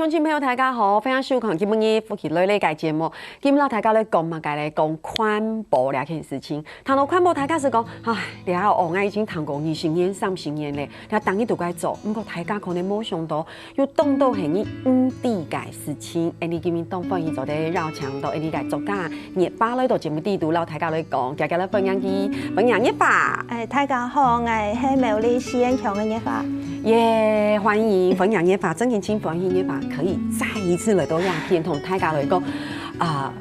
乡亲朋友大家好，非常收看今日夫妻类类个节目。今日大家咧讲嘛，家咧讲环保两件事情。谈到环保，大家是讲，唉，了后我已经谈过20年、30年咧，了当日都该做，不过大家可能冇想到，又当到係你地嘅事情。你今日当翻去做啲绕墙度，你嘅作家熱巴咧度節目地度，老大家咧講，大家咧分享熱巴。大家好，我係苗栗實驗強嘅熱巴。耶，欢迎分享熱巴，真年輕分享熱巴。可以再一次来到亮片同大家来讲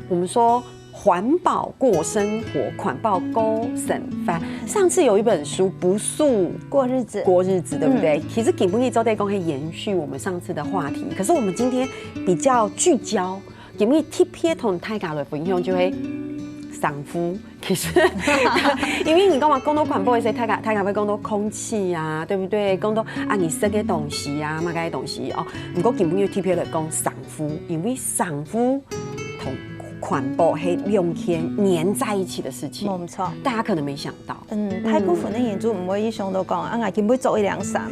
我们说环保过生活，环保过生活。上次有一本书不素过日子，对不对？其实根本一周在讲可以延续我们上次的话题，可是我们今天比较聚焦，根本特别同大家来分享就会赏肤。其实，因为你讲嘛，讲到环保的时候，大家会讲到空气啊，对不对？讲到你食嘅东西啊，买嘅东西哦。不过根本要特别来讲赏肤，因为赏肤同环保係两件黏在一起的事情。冇錯，大家可能沒想到。太古分的研究唔會以上都講，我根本做一兩衫，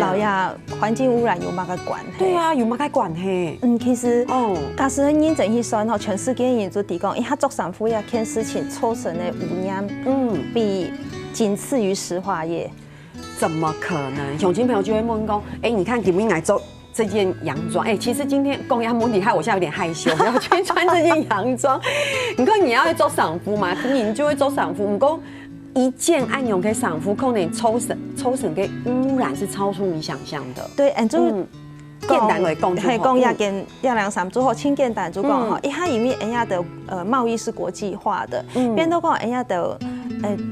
老呀環境污染有乜嘅關係？對啊，有乜嘅關係？其實假使認真去算，全世界研究提供，他做衫褲呀，件事情造成的污染，比僅次於石化業。怎麼可能？有些朋友就會問講，你看點樣來做這件洋裝？其實今天公羊蒙底害我現在有點害羞，不要去穿這件洋裝。你看你要去做賞膚嘛，你就會做賞膚。不過一件按用嘅賞膚，可能抽省嘅污染是超出你想象的。對，就是簡單來講，係講一件一兩衫做好，輕簡單就講哈，因為因為人家的貿易是國際化的，變到講人家的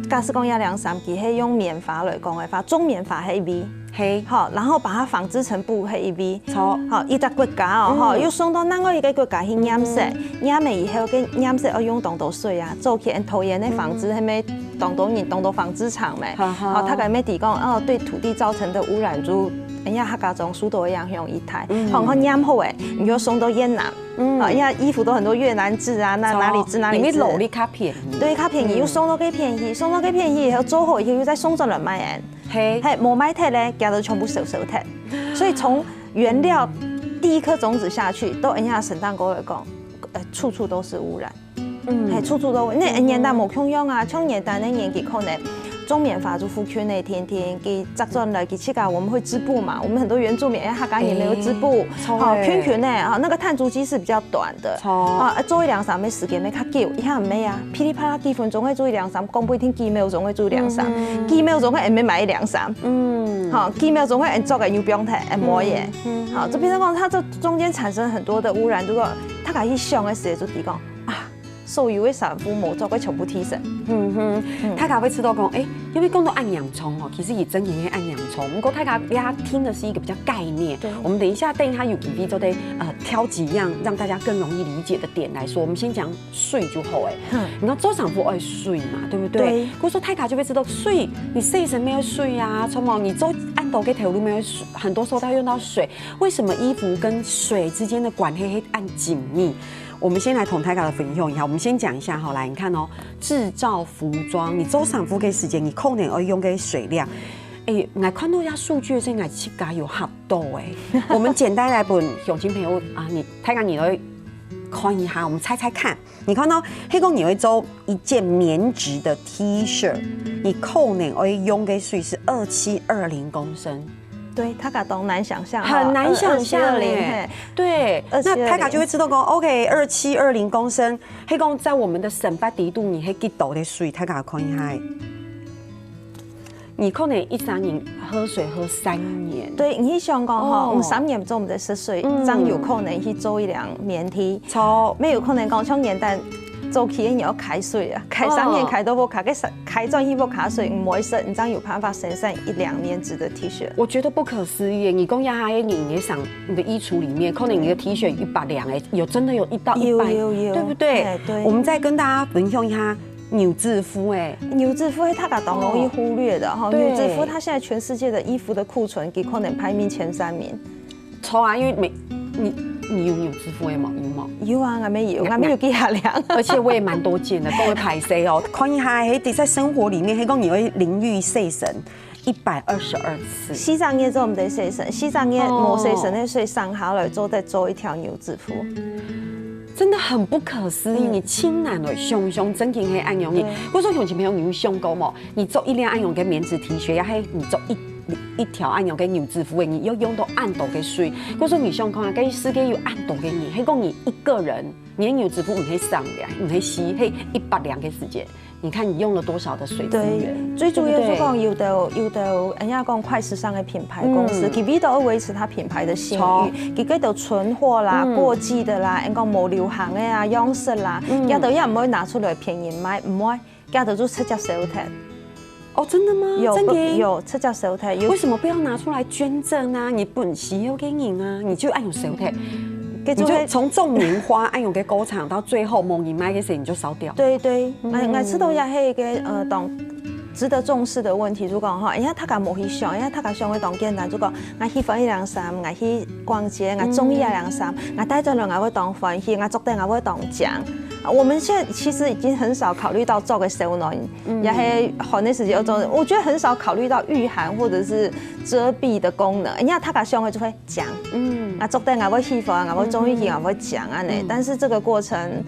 假使講一兩衫，佢係用棉花來講嘅話，中棉花係一 V， 好，然後把它紡織成布係一 V， 好，一個國家哦，要送到哪個一個國家去染色，染完以後跟染色要用當到水啊，做起討厭的紡織係咪當到紡織廠咪，好，他講咩地講對土地造成的污染就。人家客家種書都一樣用一台，好，染好誒，你就送到越南，人家衣服都很多越南製啊，哪裡製，裡面勞力較便宜，對，較便宜，又送到幾便宜，送到幾便宜以後做好以後又再送咗人買人，係冇買鐵咧，加到全部手鐵，所以從原料第一顆種子下去，到人家省蛋糕來講，處處都是污染，係處處都，那年代冇共用啊，從年代那年紀可能。中棉法就復圈那天給集中來給七個，我們會織布嘛。我們很多原住民，客家也沒有織布，好圈圈呢，啊，那個碳足跡是比較短的，做一兩衫嘅時間要較久，一下唔咩啊，噼里啪啦幾分鐘可以做一兩衫，講不一定幾秒鐘可以做一兩衫，幾秒鐘可以買一兩衫，好，幾秒鐘可以做個又不用睇，摸嘢，好，就變成講，它這中間產生很多的污染，如果他家去想嘅時候就提講。所有的sản婦冇做過全部提升，大家會知道講，因為講到按洋蔥哦，其實也真係按洋蔥。不過大家聽的是一個比較概念。我們等一下有幾位就得挑幾樣讓大家更容易理解的點來說。我們先講水就好你看做sản婦愛水嘛，對不對？或者說大家就會知道水，你洗身沒有水啊，從某你做按到嘅頭都沒有水，很多時候都要用到水。為什麼衣服跟水之間的關係會按緊密？我們先來同大家的分享一下，我們先講一下好，來你看製造服裝，你做sản婦嘅時間，你可能要用嘅水量，我看到一下數據，是我設計有很多我們簡單來問鄉親朋友大家你來看一下，我們猜猜看，你看到黑公你會做一件棉質的 T 恤，你可能要用嘅水是2720公升。對，他家都難想象，很難想象對，那大家就會知道講 ，OK， 2720公升，迄講在我們的省北地度，你迄幾度的水，大家看一下，你可能1-3年喝水喝3年。對，你想講3年做唔得食水，真有可能去做一輛棉 T， 沒有可能講從年代。做起你要開水啊，開3年開都不開，開轉去不開水，唔會食，你這樣有辦法生產1-2年制的 T 恤？我覺得不可思議。你講下你想你的衣櫥裡面，可能你的 T 恤100兩有真的有1到100，有，對不對？對。我們再跟大家分享一下紐制服紐制服它個當容易忽略的哈。紐制服它現在全世界的衣服的庫存，給可能排名前3名。錯啊，因為你有紐制服嗎？有嗎？有啊，我沒有幾下量，而且我也蠻多件的，各位拍攝哦，看一下喺在生活裡面，喺講你會淋浴洗身， 122次。西藏业做唔得洗身，西藏业冇洗身的，所以上下来做一条牛仔裤。真的很不可思议，你亲男的熊真经黑暗用你，我说熊前朋友你胸沟嘛，你做一辆暗用跟棉质 T 恤，也黑你做一条暗用跟牛仔服，你又用到暗斗给水，我说你胸看跟世界有暗斗给你，黑讲你一个人，你的牛仔服唔可以上量，唔可以洗，黑100两个时间。你看你用了多少的水资源？最主要就讲有的，人家讲快时尚的品牌公司，佢都要维持它品牌的信誉，佢都存货啦、过季的啦，人讲冇流行的啊、样式啦，也都也唔会拿出来便宜卖，唔会，也都做直接收退。哦，真的吗？有直接收退。为什么不要拿出来捐赠啊？你本喜有给你啊，你就按有收退。你就从种棉花按用给工厂，到最后某你卖给谁你就烧掉。对，我知道也系一个当值得重视的问题。如果哈，因为他讲冇去想，因为他讲想会当简单。如果我去翻一辆衫，我去逛街，我中意一辆衫，我带着人我会当欢喜，我做得我会当奖。我们现在其实已经很少考虑到做个收纳，也系寒的时间要做。我觉得很少考虑到御寒或者是遮蔽的功能。人家他讲想会就会讲，我做得我会喜欢，我会中意，我会讲啊呢。但是这个过程。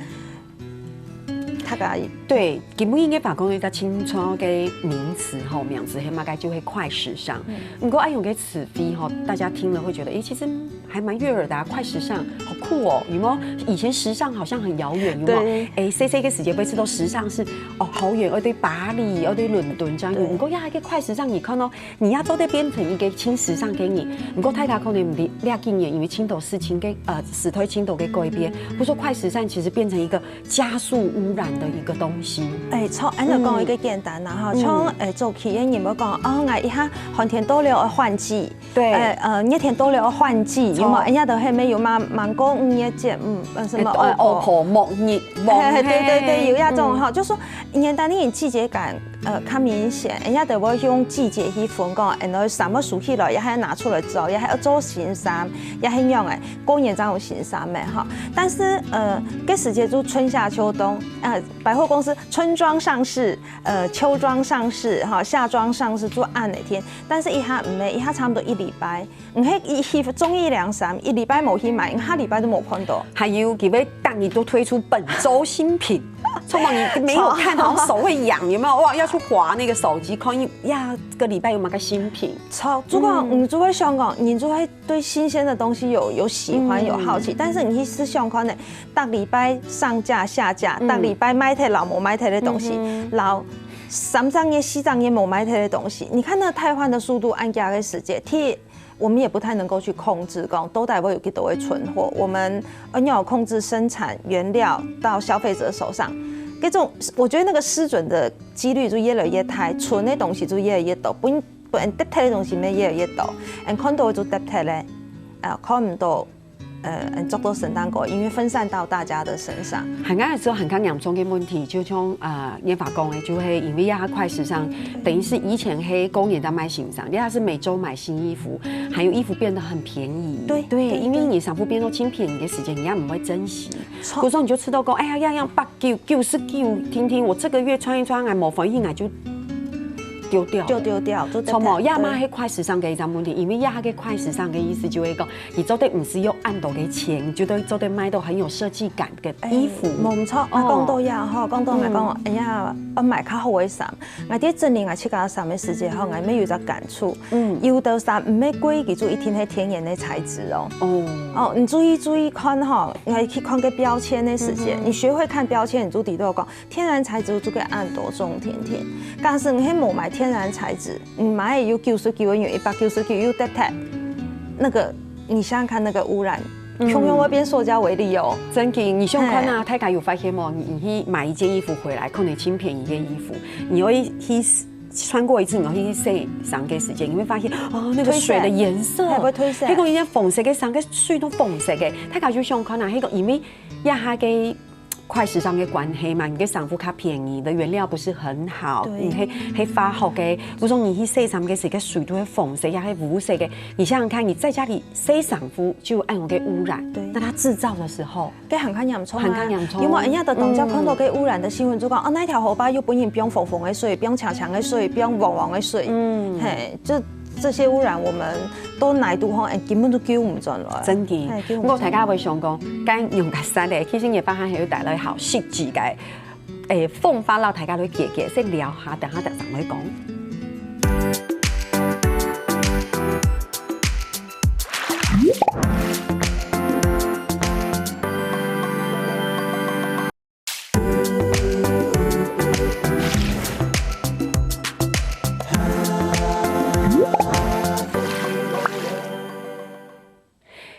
对，基本应该把讲一个清楚嘅名词吼，名词，大概就会快时尚。不过按用个词飞吼，大家听了会觉得，其实还蛮悦耳的啊，快时尚，好酷哦，有没有？以前时尚好像很遥远，有没有？CC 个世界杯次都时尚是好远，对巴黎，对伦敦这样。不过呀，一个快时尚，你看哦，你要做得变成一个轻时尚给你。不过大家可能唔了解因为青岛事情给死推青岛给改变，不说快时尚其实变成一个加速污染的一个东西。从按照讲一个简单啦哈，从做企业你要讲我一下寒天到了要换季，对，热天到了要换季，有冇？人家都系没有芒果5月节，什么欧婆木热，对，有那种哈，就说年代你季节感较明显，人家都会用季节去分讲，然后什么熟起来也系拿出来做，也系要做新衫，也系样诶，过年才有新衫诶哈。但是这时节就春夏秋冬，百货公司春装上市，秋装上市，哈，夏装上市做按哪天，但是一下唔系，一下差不多1礼拜，唔系一中意2、3，1礼拜冇去买，下礼拜都冇看到。还有几位当你都推出本周新品。聪明，你没有看，好像手会痒，有没有？哇，要去滑那个手机，看个礼拜有冇个新品？如果你住在香港，你就会对新鲜的东西有喜欢有好奇，但是你去吃香港的，大礼拜上架下架，大礼拜买太老冇买太的东西，老3张页、4张页冇买太的东西，你看那汰换的速度，按价的时间，我们也不太能够去控制，都代表有几多会存货，我们要控制生产原料到消费者手上。这种我觉得那个失准的几率就越来越大，存的东西就越来越多，不得体的东西越来越多，看到就得体咧，看唔到。做到承担过，因为分散到大家的身上。很刚的时候，很刚严重的问题，就像研发工的，就会因为要快时尚，等于是以前黑工也在卖新衫，人家是每周买新衣服，还有衣服变得很便宜。对，因为你sản phẩm變到輕便宜的時間，人家唔會珍惜。有時候你就吃到講，哎呀，樣89、99，聽，我這個月穿一穿，冇反應，就丢掉，从某亚妈黑快时尚嘅一张问题，因为亚嘅快时尚嘅意思就会讲，你做得唔是用按到嘅钱，你就得做得买到很有设计感嘅衣服。冇錯，我講到呀，嗬，講到我講，哎呀，我買較好嘅衫，我啲真年我去家衫嘅時節，嗬，我咩有隻感觸，有的衫唔係貴，記住一定係天然嘅材質哦。你注意看哈，我去看個標籤嘅時節，你學會看標籤，你就知道講天然材質就可以按多種甜，但是你冇買天然材質，你買有99元，199又得睇，那個你想想看那個污染。用那邊塑膠為例哦，真嘅，你想看啊，大家有發現冇？你去買一件衣服回來，可能輕便宜嘅衣服，你會去穿過一次，你會去洗上個時間，你會發現那個水的顏色，係會褪色。迄個一件粉色嘅衫，個水都粉色嘅，大家就想看啊，迄個因為呀下嘅快时尚的关系嘛，你嘅衫褲較便宜，的原料不是很好，你係化學嘅，不說你去洗衫嘅時嘅水都會縫洗，也係污洗嘅。你想想看，你在家裡洗衫褲就有暗用嘅污染，那它製造的時候，嘅很看嚴重啊，很看嚴重。因為人家的當朝看到嘅污染的新聞，就講哦，那條河巴又本身不用縫縫的水，不用強強的水，不用黃黃的水，嘿，就。這些污染，我們都來度吼，根本都救唔盡來。真嘅，我大家會想講，咁用個實咧，其實嘢翻係要帶來好實際嘅，方法讓大家都記記，先聊下，等下特上去講。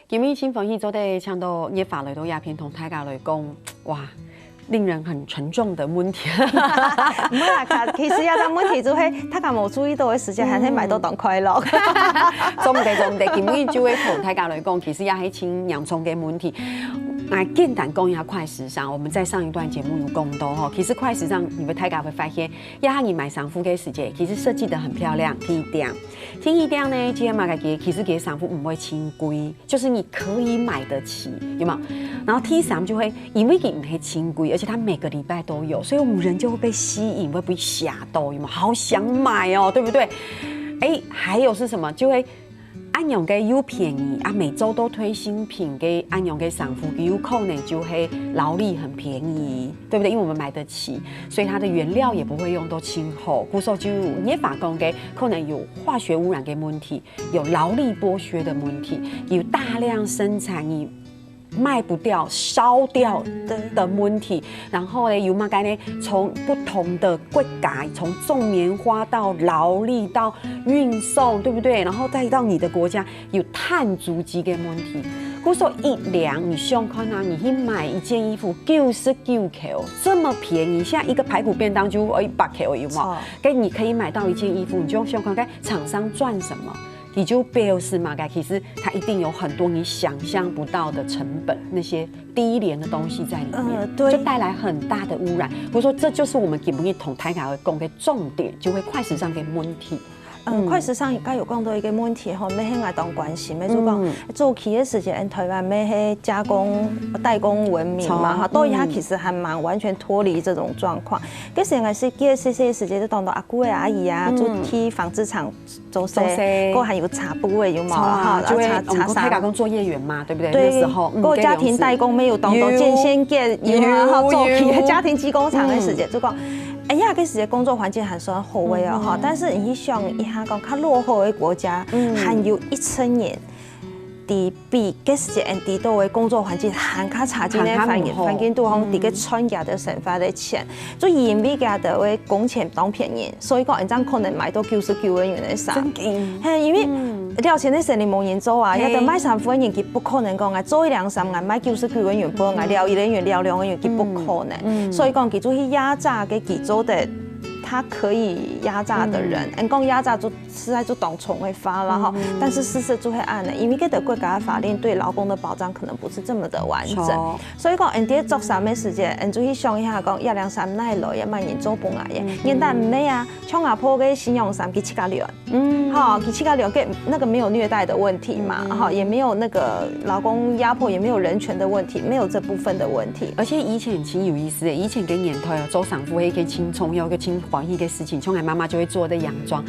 今日新歡喜做得搶到業法類到鴉片同大家來講，哇，令人很沉重的問題。唔係啦，其實有個問題就係大家冇注意到嘅時間，係買到當快樂。做唔得，今日就會同大家來講，其實也係清洋蔥嘅問題。簡單講一下快時尚，我們在上一段節目有講到哈，其實快時尚，你們大家會發現，你買衫褲嘅時間，其實設計得很漂亮。第一點呢，今日買嘅其實嘅衫褲唔會輕貴，就是你可以買得起，有冇？然後 T3就會因為佢唔係輕貴，而且它每個禮拜都有，所以我們人就會被吸引，會被嚇到，有冇？好想買哦，對不對？還有是什麼？就會。安陽嘅又便宜啊，每週都推新品嘅安陽嘅衫褲，有可能就會勞力很便宜，對不對？因為我們買得起，所以它的原料也不會用到輕厚，故說就業法講嘅可能有化學污染嘅問題，有勞力剝削的問題，有大量生產你賣不掉、燒掉的問題，然後呢，有乜嘢呢？從不同的櫃改，從種棉花到勞力到運送，對不對？然後再到你的國家有碳足跡的問題。故說一兩，你想看啊？你去買一件衣服99塊，這麼便宜，現在一個排骨便當就100塊，有冇？跟你可以買到一件衣服，你就想看看廠商賺什麼？你就表示嘛，其實它一定有很多你想象不到的成本，那些低廉的東西在裡面，就帶來很大的污染。不過說這就是我們今日同大家講的重點，就會快時尚嘅問題。快時尚而家有講到一個問題吼，咩喺外當關係，咩就講早期嘅時間，台灣咩喺加工代工文明嘛，哈，到而家其實還蠻完全脫離這種狀況。嗰時係嘅時間都當到阿姑嘅阿姨啊，就去紡織廠做些，嗰還有茶布嘅有冇哈？就會茶加工作業員嘛，對不對？對，那時候嗰個家庭代工沒有當到建先嘅有啊，早期嘅家庭機工廠嘅時間就講。哎呀，嗰時嘅工作環境還算好嘅啊，哈！但是你想一下講，較落後嘅國家，還有1000年，比嗰時嘅到嘅工作環境還較差啲咧，環境都講啲嘅村家的生活的錢，就因為家的嘅工錢當便宜，所以講人家可能買到99元嘅衫，係因為了錢的時候你冇人做啊，有得買衫褲嘅人佢不可能講啊，做一兩衫啊買99元半啊，料1元料2元佢不可能，所以講佢就去壓榨嘅佢做的。他可以壓榨的人，講壓榨就實在就當寵會發了哈，但是事實就會按呢，因為嗰個國家法令對勞工的保障可能不是這麼的完整，所以講人哋做衫嘅時間，人就去想一下講1兩衫奈來一萬人做半啊嘢，現在唔係啊，像阿婆嘅新用衫佢7個月，好，佢7個月嘅那個沒有虐待的問題嘛，哈，也沒有那個勞工壓迫，也沒有人權的問題，沒有這部分的問題。而且以前挺有意思嘅，以前嘅年代做衫褲可以輕鬆，有個輕歡喜嘅事情，像我媽媽就會做的洋裝，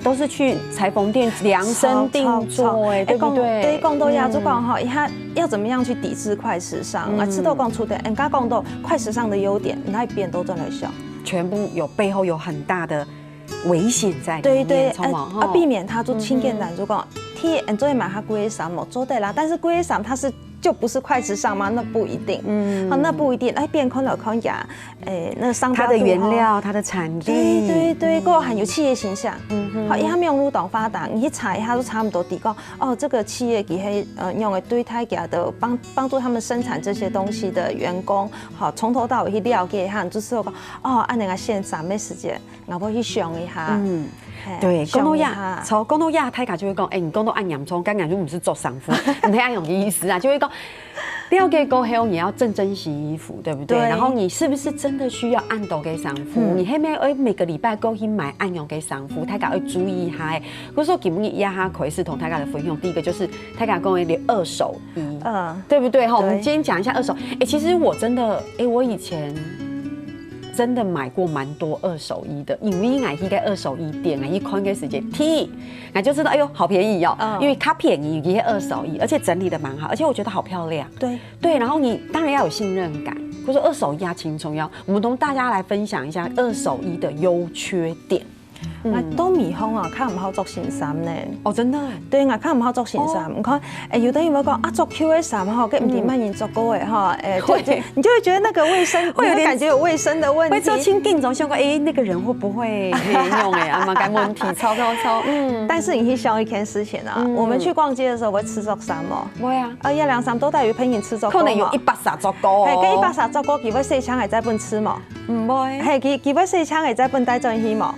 都是去裁縫店量身定做，對不對？對，講到亞洲講哈，他要怎麼樣去抵制快時尚啊？知道講出的，人家講到快時尚的優點，那一邊都在來想，全部有背後有很大的危險在裡面，對對，避免它就輕簡單就講，替人做買下貴嘅衫冇做得啦，但是貴嘅衫它是。就不是快時尚嗎？那不一定，那不一定。變看了看呀，那個商標，它的原料、它的產地，對，個還有企業形象，好，因為他們用路當發達，你去查一下都差不多地講，哦，這個企業佢係用來對待家的幫助他們生產這些東西的員工，好，從頭到尾去了解一下，就是講，哦，按那個現場嘅時間，我會去想一下。對，講到亞太家就會講，你講到按洋蔥，跟洋蔥唔是做衫褲，唔係按樣嘅意思啊，就會講。了解过后，你要正洗衣服，对不对？对。然后你是不是真的需要按度给衫服？你后面每个礼拜都去买按用给衫服，大家要注意哈。我说给你压哈可是同大家的分享，第一个就是大家跟我聊二手衣，对不对？哈，我们今天讲一下二手。其实我真的，我以前。真的买过蛮多二手衣的，因为我去个二手衣店，我一看个时间 T， 我就知道，哎呦，好便宜哦，因为它便宜，一些二手衣，而且整理的蛮好，而且我觉得好漂亮。对，然后你当然要有信任感，或者说二手衣啊，轻重要。我们同大家来分享一下二手衣的优缺点。都蜜蜂啊，较唔好做新衫呢。哦，真的。对，我较唔好做新衫。唔看，有等于我讲啊，做 Q 的衫哈，跟唔是慢人做过的哈，你就会觉得那个卫生会有点感觉有卫生的问题。会做清定总想过，那个人会不会没用啊？嘛，该问题超。但是你去想一件事情啊，我们去逛街的时候会吃足衫哦。会啊。1、2衫都带有朋友吃足。可能有130個哦。係，跟130個，佢要細槍係在本吃嘛？唔會。係，佢要細槍係在本帶進去嘛？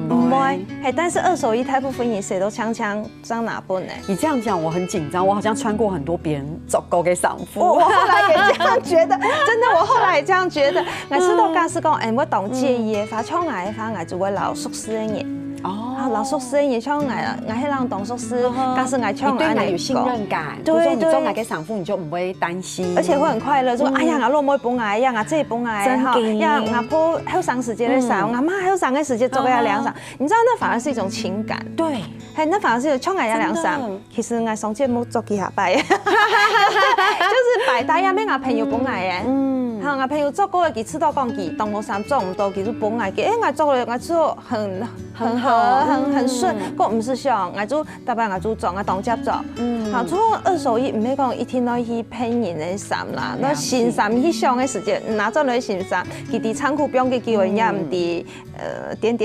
唔會。係，但是二手衣大部分人誰都槍裝哪本呢？你這樣講我很緊張，我好像穿過很多別人足夠嘅衫褲。我後來也這樣覺得，真的，我後來也這樣覺得。我知道假使講，我當介意嘅話，搶我嘅話，我就會留宿舍嘅嘢。哦，老宿舍也搶我迄人當宿舍，假使我搶我，你對我有信任感。對，你做我嘅衫褲，你就唔會擔心，而且會很快樂。就哎呀，我老妹幫我呀，我這幫我哈，呀，我婆好長時間的衫，我媽好長嘅時間做嘅涼衫，你知道那反而是一種情感。對，係那反而是搶我嘅涼衫。其實我上節目做幾下擺，就是百搭呀，咩我朋友幫我嘅。哈，我朋友做過嘅，佢吃到講佢當我衫做唔到，佢就幫我嘅。我做了，我做很合，很順。個唔是想，我就特別我就做，我當接做。好，做二手衣唔係講一天都去騙人嘅衫啦，那新衫去上嘅時間，拿咗嚟新衫，佢啲倉庫不用嘅叫人家唔啲點。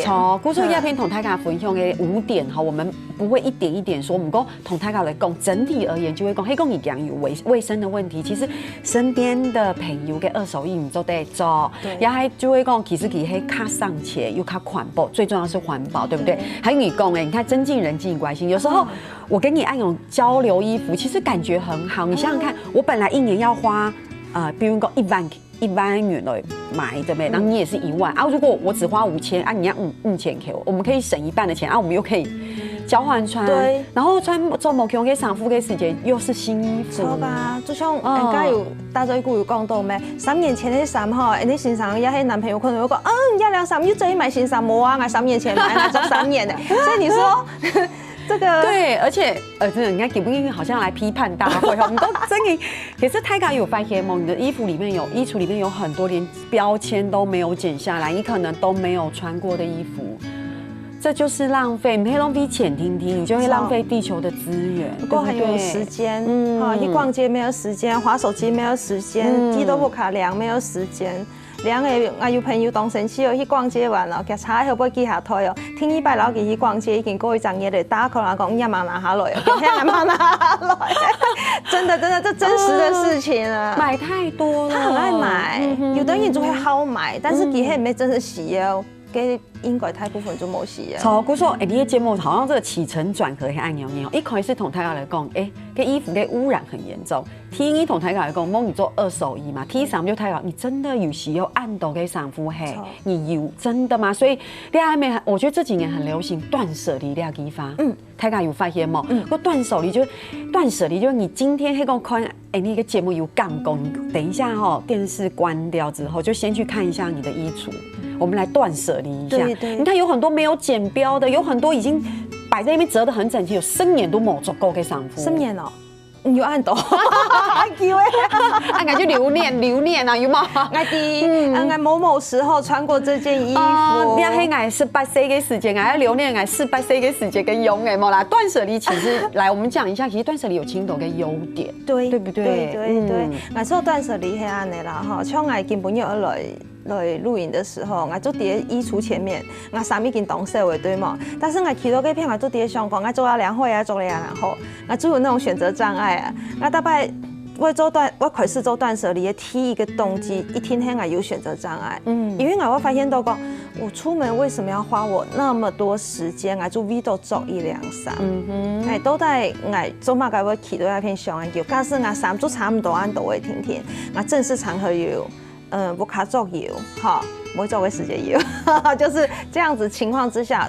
錯，故說一篇同大家分享嘅5點哈，我們不會一點一點說，唔過同大家來講，整體而言就會講，嘿，講你講有衛生的問題，其實身邊的朋友嘅二手衣你都得做，也係就會講，其實佢係較上錢又較環保，最重要是環保，對不對？還有你講你看增進人際關係，有時候我跟你按用交流衣服，其實感覺很好。你想想看，我本來一年要花比如講1萬元來買，對不對？然後你也是1萬啊，如果我只花5000啊，你要5千給我們可以省一半的錢啊，我們又可以交換穿，對，然後穿做某件嘅衫褲嘅時間又是新衣服，錯吧？就像人家有大嘴股有講到咩？3年前的衫哈，你新衫也係男朋友可能會講，1、2衫又再買新衫冇啊？我3年前買，我做3年的，所以你說。這個對，而且真的，人家給不給好像來批判大會，我們都真的。可是大家有發現嗎？你的衣櫥裡面有很多連標籤都沒有剪下來，你可能都沒有穿過的衣服，這就是浪費。你可以浪費錢聽聽，你就會浪費地球的資源。不過還有時間，一逛街沒有時間，滑手機沒有時間，機都不卡涼，沒有時間。兩個我有朋友當成去去逛街玩咯，其實差後尾記下台哦。聽一擺老幾去逛街，已經過一陣嘢嚟打佢啦，講一萬拿下來，一萬拿下來，真的，這真實的事情啊！買太多了，他很愛買，有的人就會好買，但是佢係沒真的需要。嘅應該大部分就冇事啊。錯，佢說，你嘅節目好像這個起承轉合係按樣樣。一開始同大家來講，個衣服嘅污染很嚴重。第二同大家來講，幫你做二手衣嘛。第三就大家，你真的有需要按到嘅衫褲係，你有真的嗎？所以你還沒，我覺得這幾年很流行斷捨離呢個地方。大家有發現冇？個斷捨離就是你今天喺個看，你個節目有講過，等一下電視關掉之後，就先去看一下你的衣櫥。我們來斷捨離一下，對，你看有很多沒有剪標的，有很多已經擺在那邊折得很整齊，有10年都冇足夠嘅衫褲。10年哦，有按到，叫啊，我就留念啊，有冇？我某時候穿過這件衣服，你係我18歲嘅時間，我要留念我18歲嘅時間跟用嘅冇啦。斷捨離其實，來我們講一下，其實斷捨離有青島嘅優點，對不對？對，我說斷捨離係安尼啦，哈，像我根本有來錄影的時候，我做喺衣櫥前面，我衫已經當洗嘅對嘛，但是我睇到嗰片我做喺上講，我做了2回啊，做了2回，我就有那種選擇障礙啊，我大概我开始做断舍离的第一个动机，一天天有选择障碍。因为我发现到讲，我出门为什么要花我那么多时间做 video 做1、2、3？都在做嘛个要去到那片上研究，假使衫做差不多都会天天，正式场合有不卡做有，哈，不会做个时间有，就是这样子情况之下。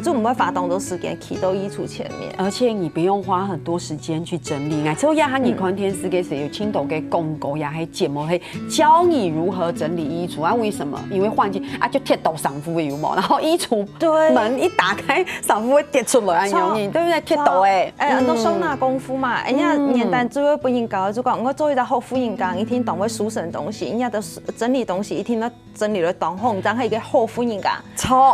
就不会花动多时间去到衣橱前面，而且你不用花很多时间去整理。之后你看天师给谁有青豆给公狗呀，还节目会教你如何整理衣橱啊？为什么？因为换季就贴到上夫有冇，然后衣橱门一打开，上夫会跌出来，容易对不对？贴到很多收纳功夫嘛，人家年代最会不应该就讲我做一个后夫应该一天懂会书省东西，人家的整理东西一天都整理了懂后，然后一个后夫应该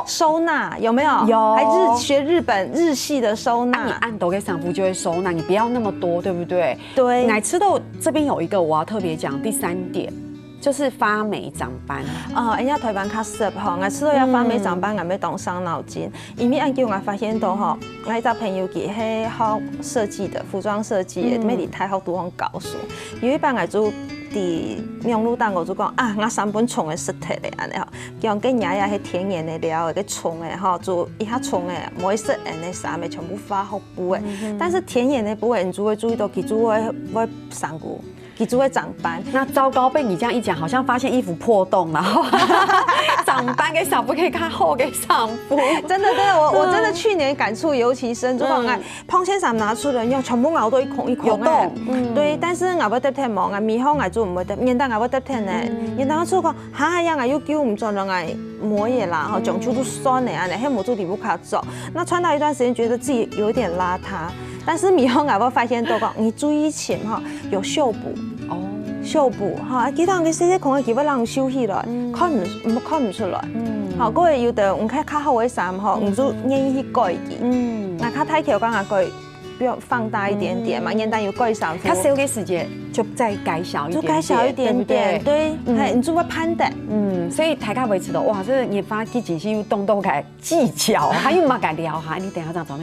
收纳有没有？有。还学日本日系的收纳，你按斗给上夫就会收纳，你不要那么多，对不对？对。奶吃豆这边有一个我要特别讲，第3点就是发霉长斑。人家台湾较适合奶吃豆要发霉长斑，要动伤脑筋。因为按叫我发现到我一个朋友去迄学设计的服装设计的，每日太好地方教书，有一班爱做。伫名录档我就讲我3本创的实体的安尼吼，叫跟爷爷迄天然的料的创的吼，做一下创的每色颜的衫的全部发好布的，但是天然的布的，你就会注意到其主会上骨。其实会长斑，那糟糕，被你这样一讲，好像发现衣服破洞，然后长斑给上夫可以看厚给上夫，真的对我真的去年感触尤其深，就讲碰线衫拿出来用，全部熬到一孔有洞，对，但是我要得天毛，棉花我做唔会得，年代我要得天呢，年代我做讲哈样又叫唔做人来磨也啦，吼，讲出都酸的安尼，迄冇做底部卡走，那穿到一段时间觉得自己有点邋遢。但是米后我发现到讲，你注意前哈有绣补绣补哈，其他嘅细细孔嘅基本让休息了，看唔出来。好，各位有的唔看较厚嘅衫吼，唔就愿意去改一那较太巧讲啊改，不要放大一点点嘛，年代有改衫。它少嘅时间就再改小一点，就改小一点点，对，你就会攀的。所以大家维持到哇，这研发去进行动动改技巧，还有嘛改聊哈，你等下再讲。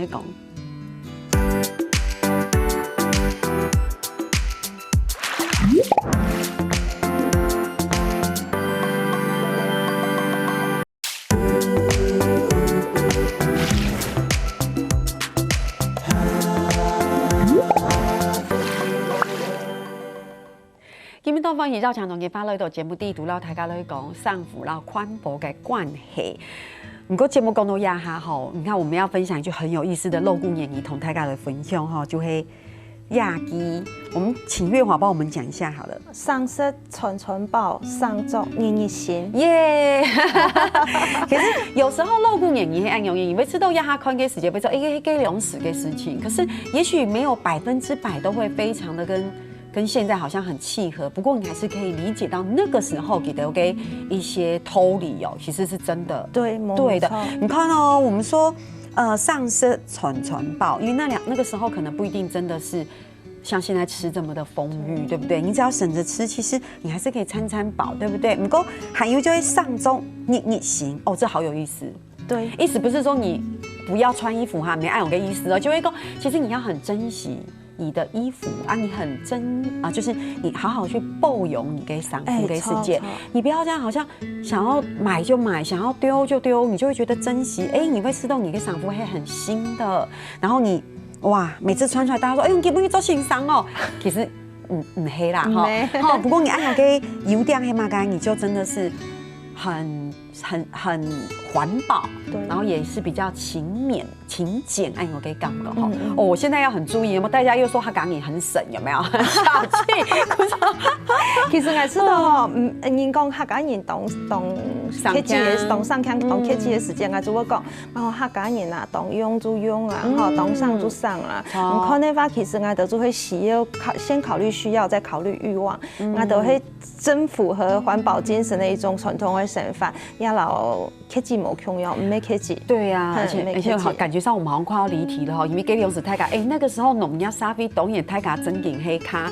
今日東方宇宙長同佢翻嚟到節目啲度啦，大家嚟講衫褲啦寬薄嘅關係。不過節目講到呀下吼，你看我們要分享一句很有意思的露骨演繹同大家嚟分享哈，就係亞基。我們請月華幫我們講一下好了。上色純純爆，上晝年年新。耶！可是有時候露骨演繹係按用演繹，每次都要他看嘅時間，比如說一個兩時嘅事情，可是也許沒有100%都會非常的跟現在好像很契合，不過你還是可以理解到那個時候給的給一些偷理哦，其實是真的，對的。你看哦，我們說上色傳爆，因為那個時候可能不一定真的是像現在吃這麼的豐裕，對不對？你只要省着吃，其實你還是可以餐餐飽，對不對？不過還有就會上中逆行哦，這好有意思。對，意思不是說你不要穿衣服哈，沒愛有個意思哦，就會說其實你要很珍惜你的衣服啊，你很就是你好好去抱擁你給衫褲給世界，你不要這樣好像想要買就買，想要丟就丟，你就會覺得珍惜。你會知道你嘅衫褲係很新的，然後你哇，每次穿出來大家說，你記唔記得做新衫哦？其實唔係啦哈，不過你按下嘅油點係嘛干，你就真的是很環保，然後也是比較勤儉，哎，我可以講的哈。我現在要很注意，有冇大家又說他講你很省，有沒有？很小氣。其實我知道，人講客家人動客家嘅動上腔動客家嘅時間，我就會講，客家人啊，動用就用啊，動上就上啦。唔可能話，其實我哋就會先考慮需要，再考慮慾望，我都會真符合環保精神的一種傳統的想法，也老科技冇用用，唔係科技。對呀，而且好感覺上我們好像快要離題了哈，因為給用時太假，那個時候農業沙飛懂也太假真緊黑卡。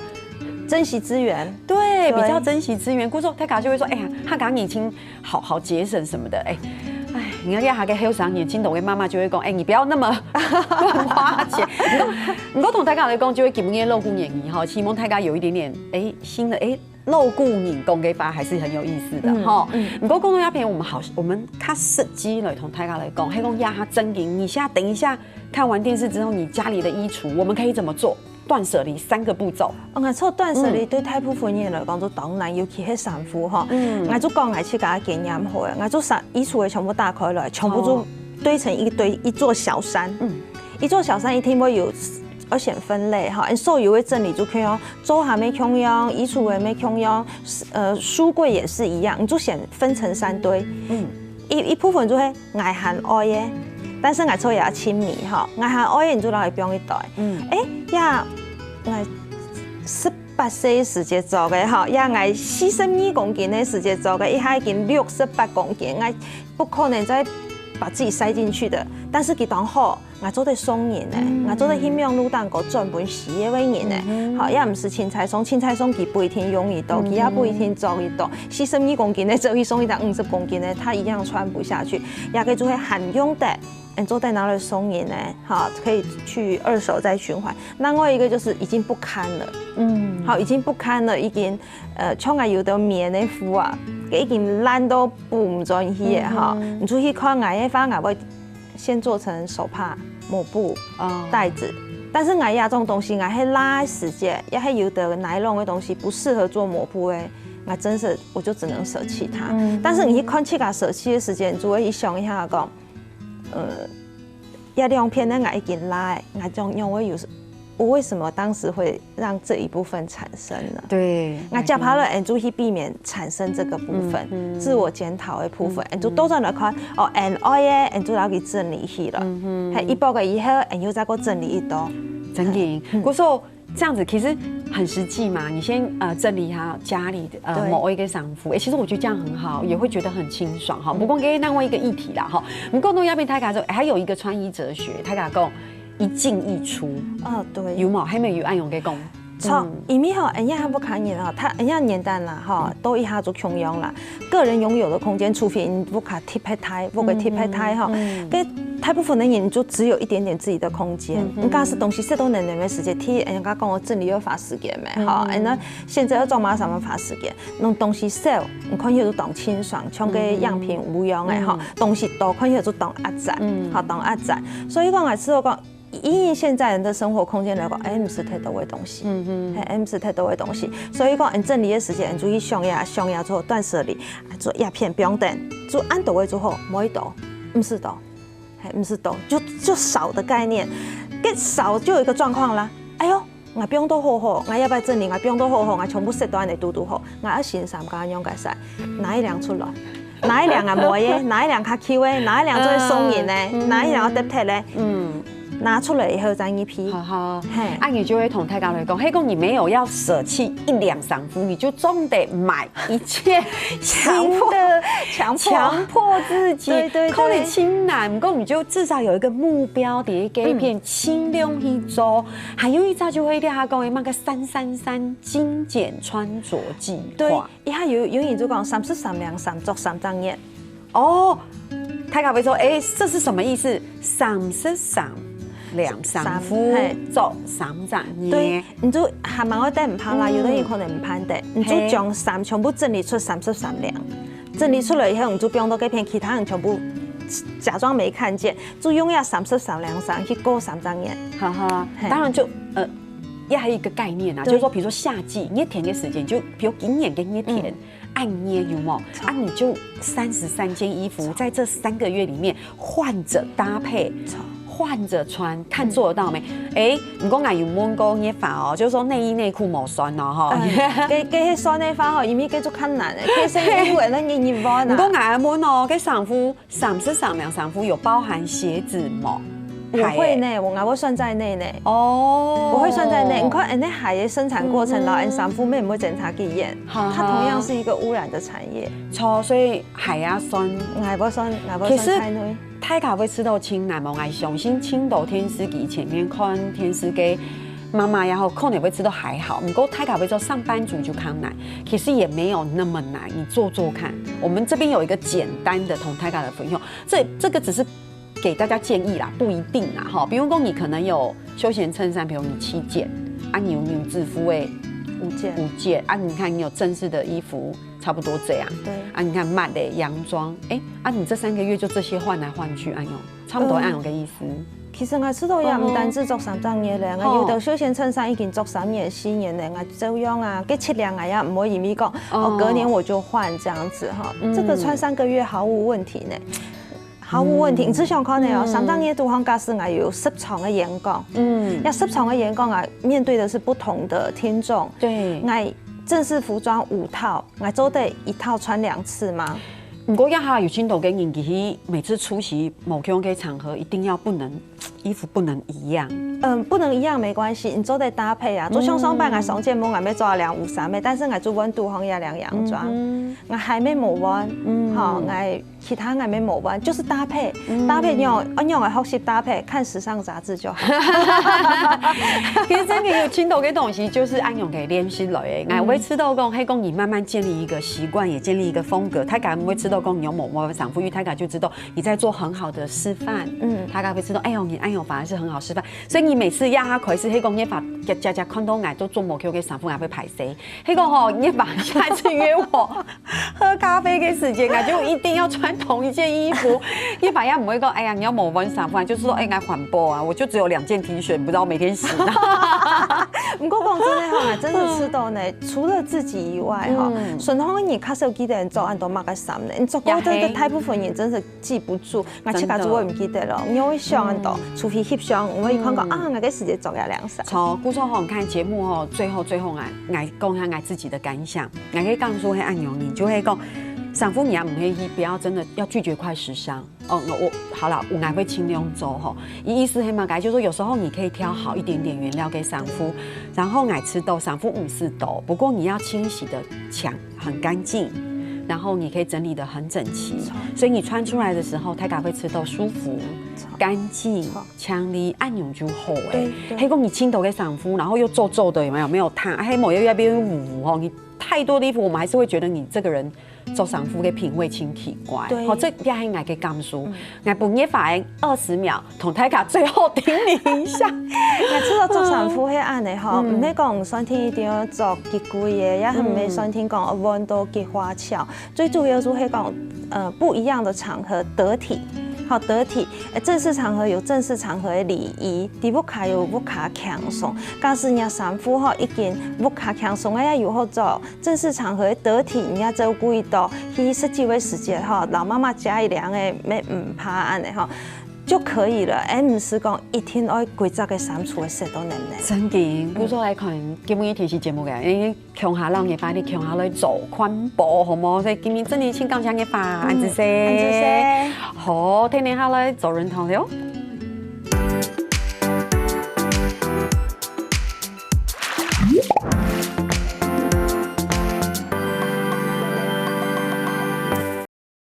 珍惜資源，對，比較珍惜資源。故說太假就會說，哎呀，他剛已經好節省什麼的，哎，你要压下个后生眼睛头的妈妈就会讲，哎，你不要那么乱花钱。你跟同大家来讲，就会基本的肉骨眼仪哈，希望大家有一点点新的肉骨眼讲给法还是很有意思的哈。不过共同鸦片我们看实际来同大家来讲，还讲压下真银。你现在等一下看完电视之后，你家里的衣橱我们可以怎么做？断舍离3个步骤。我做断舍离对大部分人来讲都当然，尤其是丈夫哈。我做讲我去给他经验好的，我做衣橱的全部打开来，全部都堆成一座小山。一座小山一定会有，而且分类哈。所有的整理就可以用，桌下没空用，衣橱也没空用，书柜也是一样，你就先分成3堆。一部分就会爱含爱的。但是我做也要亲密哈，我还偶尔就拿来放一袋。呀，我18岁时节做的哈，呀我42公斤的时节做的，一下已经68公斤，我不可能再把自己塞进去的。但是佢当好，我做得松人的，我做得希望卤蛋糕专门洗的为人的，好，也唔是青菜松，青菜松佢不一定容易到，佢也不一定做一到。42公斤的做一送一单50公斤的，它一样穿不下去，也可以做些罕用的。做在拿来松银呢，好，可以去2手再循环。另外一个就是已经不堪了，好，已经不堪了，已经像我有的棉的服啊，已经烂到不转去的哈。你出去看我的话，我会先做成手帕、抹布、袋子。但是我这种东西，我是拉时间，也是有的奶酪的东西不适合做抹布的。我真是我就只能舍弃它。但是你一看起它舍弃的时间，就会想一下讲。要亮片那我已经拉，我种用我为什么当时会让这一部分产生呢？对，我接下来就去避免产生这个部分，自我检讨的部分，就都在那看就要给整理去了，一包个以后，又再给我整理一道，整理。我说这样子其实很实际嘛，你先整理下家里的某一个丈夫，其实我觉得这样很好，也会觉得很清爽哈。不过给另外一个议题啦哈，我们共同鸦片台卡之后还有一个穿衣哲学，台卡讲一进一出。对，有冇？还没有按用给讲。错，因为哈，人家还不看见哈，他人家简单啦哈，都一下就穷用啦。个人拥有的空间，除非你不卡贴拍台，不给贴拍台哈，给大部分的人就只有一点点自己的空间。你讲是东西谁都能没时间贴，人家讲我整理要花时间没哈，那现在要做嘛什么花时间？弄东西少，你看有就当清爽，像个样品无用的哈，东西多看有就当压榨，好当压榨。所以讲我之后讲。以现在人的生活空间来讲，M 是太多的东西，M 是太多的东西，所以讲，整理的时间，注意上牙做断舍离，做鸦片不用等，做按多位之后，摸一斗，不是斗，不是斗，就少的概念，更少就有一个状况啦。哎呦，我不用多好，我要不要整理？我不用多好，我全部设都按你嘟好，我要先3个样改善，拿一辆出来。哪一辆啊磨的，哪一辆较 Q 的，哪一辆做松人的，哪一辆要得贴的，拿出来以后再一批。好，你就会同大家来讲，黑公你没有要舍弃1两丈夫，你就总得买一件新的，强迫自己，对，可能轻难，不过你就至少有一个目标，第一个片轻量一周，还有一招就会跟他讲，那个333精简穿着计划。对，一下有人就讲33两3做3张眼。哦，大家会说，这是什么意思？33两丈夫做3张嘢，对，你就还蛮会带唔怕啦，有的人可能唔怕的，你就将3全部整理出33两，整理出来以后，你就不用多给片其他人全部假装没看见，就用下33两上去过3张眼。哈哈，当然就也还有一个概念啊，就是说，比如说夏季一天的时间，就比如今年跟一天。按捏有冇？你就33件衣服，在这3个月里面换着搭配，换着穿，看做得到没？唔讲有冇讲捏法哦，就是说内衣内裤冇穿哦哈。给穿的话哦，因为给做较难的，给身衣服那你不难。唔讲冇哦，给丈夫33两丈夫有包含鞋子冇？我会呢，我会算在内呢。哦，我会算在内。你看，那海的生产过程，然后丈夫妹唔会检查经验，它同样是一个污染的产业。错，所以海呀酸，我不酸，其实太卡会吃到青奶毛，爱雄心青豆天师给前面看天师给妈妈也好，可能会吃都还好。不过太卡会做上班族就抗奶，其实也没有那么难，你做做看。我们这边有一个简单的同太卡的分用，这个只是给大家建议啦，不一定啦哈。比如说你可能有休闲衬衫，比如你7件，啊你有女制服5件啊，你看你有正式的衣服，差不多这样。对啊，你看慢的洋装，你这3个月就这些换来换去，按用差不多按用个意思。其實我知道也唔單止做3檔嘢咧，我有條休閒襯衫已經做3年4年咧，我這樣啊，嘅質量啊也唔可以咪講，隔年我就換這樣子哈，這個穿3個月毫無問題呢。毫無問題，你只想看呢哦，3檔嘢都行，假使我有10場嘅演講，要10場嘅演講啊，面對的是不同的聽眾，對，我正式服裝5套，我做得1套穿2次嗎？不過一下有聽到嘅人，其實每次出席某樣嘅場合，一定要衣服不能一樣。不能一樣沒關係，你做得搭配啊。做上上班我上節目我要做涼服衫嘅，但是我做溫度行也涼洋裝，我還沒冇溫，好，我其他我沒冇溫，就是搭配，搭配用我學習搭配，看時尚雜誌就好。其實真嘅有聽到嘅東西，就是按用嘅練習來嘅。我會知道講，係講你慢慢建立一個習慣，也建立一個風格。他敢會知道講你有某上婦，因為他敢就知道你在做很好的示範。他敢會知道，哎呦，你按用反而是很好示範。所以你每次壓下佢是，係講你把家看到我都做某 Q 嘅上婦，我會排誰？係講吼，你把下次約我喝咖啡嘅時間，我就一定要穿同一件衣服。你把也唔會講，哎呀，你要某上婦，就是說，哎，我環保啊，我就只有2件 T 恤，不知道每天洗。不過講真的哈，真是吃到呢，除了自己以外哈，順康你卡手記得人做很多乜嘅衫呢，你做過的大部分人真是記不住，我自家做我唔記得了，你會想很多，除非翕相，我會看講啊，我嘅時間做咗2衫。從故說吼，看節目吼，最後我講下我自己的感想，我可以講說係按用你就會講。上婦你也唔可以不要真的要拒絕快時尚哦。我好了，我會盡量做吼。意思係嘛？就是說有時候你可以挑好一點點原料給上婦，然後吃到上婦50度，不過你要清洗的很乾淨，然後你可以整理得很整齊，所以你穿出來的時候，大家會吃到舒服、乾淨、強力按用就好哎。黑公你輕頭給上婦，然後又皺皺的，有沒有燙？黑某又要變捂哦，你太多的衣服，我們還是會覺得你這個人。做上婦嘅品味真奇怪，好，這也係我嘅感受。我半夜反應20秒，同大家最後叮嚀一下。我知道做上婦係安尼吼，唔係講唔想聽一定要做結貴嘅，也唔係想聽講溫度結花俏。最主要就係講不一樣的場合得體。好得體，正式場合有正式場合的禮儀，啲屋卡有屋卡輕鬆。假使人家上婦吼已經屋卡輕鬆，也有好做正式場合的得體，人家就故意到去設計嘅時節吼，老媽媽加一兩個咩唔怕安尼吼。就可以了，唔是講一天愛規則嘅衫出嚟食到能力。真嘅，不如來看今日電視節目嘅，你強下人嘅法，你強下來做環保，好冇？所以今日真係請感謝嘅法，安子生，好，聽下來做人頭了。